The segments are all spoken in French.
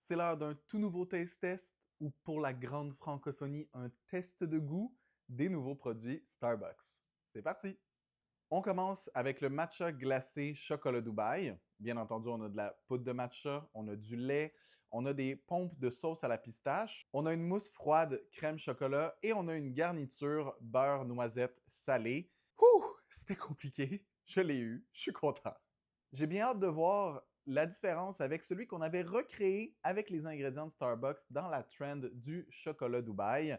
C'est l'heure d'un tout nouveau taste test ou pour la grande francophonie, un test de goût des nouveaux produits Starbucks. C'est parti! On commence avec le matcha glacé chocolat Dubaï. Bien entendu, on a de la poudre de matcha, on a du lait, on a des pompes de sauce à la pistache, on a une mousse froide crème chocolat et on a une garniture beurre noisette salée. Ouh! C'était compliqué. Je l'ai eu. Je suis content. J'ai bien hâte de voir la différence avec celui qu'on avait recréé avec les ingrédients de Starbucks dans la trend du chocolat Dubaï.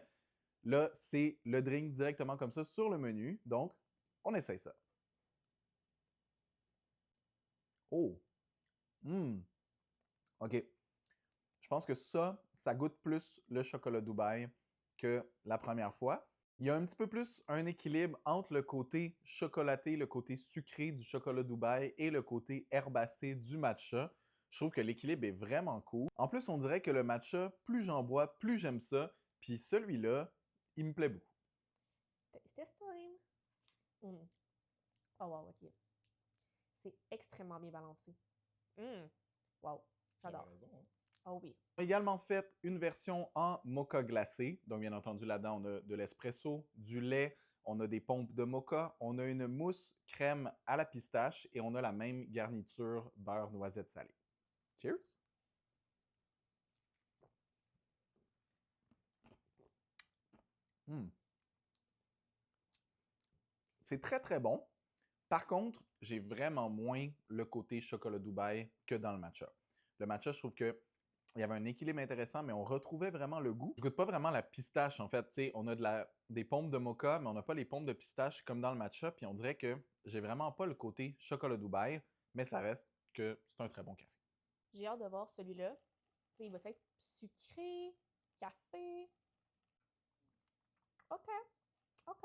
Là, c'est le drink directement comme ça sur le menu. Donc, on essaye ça. Oh! Hum! OK. Je pense que ça goûte plus le chocolat Dubaï que la première fois. Il y a un petit peu plus un équilibre entre le côté chocolaté, le côté sucré du chocolat Dubaï et le côté herbacé du matcha. Je trouve que l'équilibre est vraiment cool. En plus, on dirait que le matcha, plus j'en bois, plus j'aime ça. Puis celui-là, il me plaît beaucoup. Taste test time! Mm. Oh wow, ok. C'est extrêmement bien balancé. Wow, j'adore. Oh oui. On a également fait une version en mocha glacé. Donc, bien entendu, là-dedans, on a de l'espresso, du lait, on a des pompes de mocha, on a une mousse crème à la pistache et on a la même garniture beurre noisette salée. Cheers! C'est très, très bon. Par contre, j'ai vraiment moins le côté chocolat Dubaï que dans le matcha. Le matcha, je trouve que il y avait un équilibre intéressant, mais on retrouvait vraiment le goût. Je goûte pas vraiment la pistache, en fait. T'sais, on a des pompes de mocha, mais on n'a pas les pompes de pistache comme dans le matcha. Puis on dirait que j'ai vraiment pas le côté chocolat Dubaï, mais ça reste que c'est un très bon café. J'ai hâte de voir celui-là. Tu sais, il va être sucré, café. Ok, ok.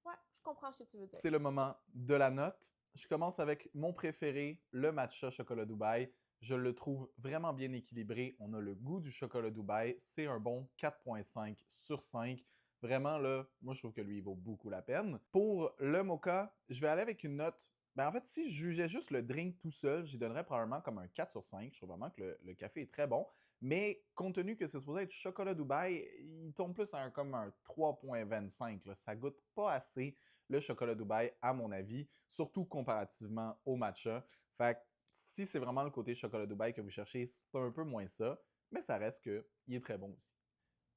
Ouais, je comprends ce que tu veux dire. C'est le moment de la note. Je commence avec mon préféré, le matcha chocolat Dubaï. Je le trouve vraiment bien équilibré. On a le goût du chocolat Dubaï. C'est un bon 4,5 sur 5. Vraiment, là, moi, je trouve que lui, il vaut beaucoup la peine. Pour le mocha, je vais aller avec une note. Ben, en fait, si je jugeais juste le drink tout seul, j'y donnerais probablement comme un 4 sur 5. Je trouve vraiment que le café est très bon. Mais compte tenu que c'est supposé être chocolat Dubaï, il tombe plus à comme un 3,25. Ça goûte pas assez le chocolat Dubaï, à mon avis, surtout comparativement au matcha. Fait que si c'est vraiment le côté chocolat Dubaï que vous cherchez, c'est un peu moins ça, mais ça reste qu'il est très bon aussi.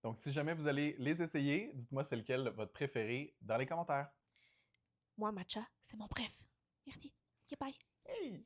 Donc, si jamais vous allez les essayer, dites-moi c'est lequel votre préféré dans les commentaires. Moi, matcha, c'est mon préf. Merci. Ok, bye. Hey!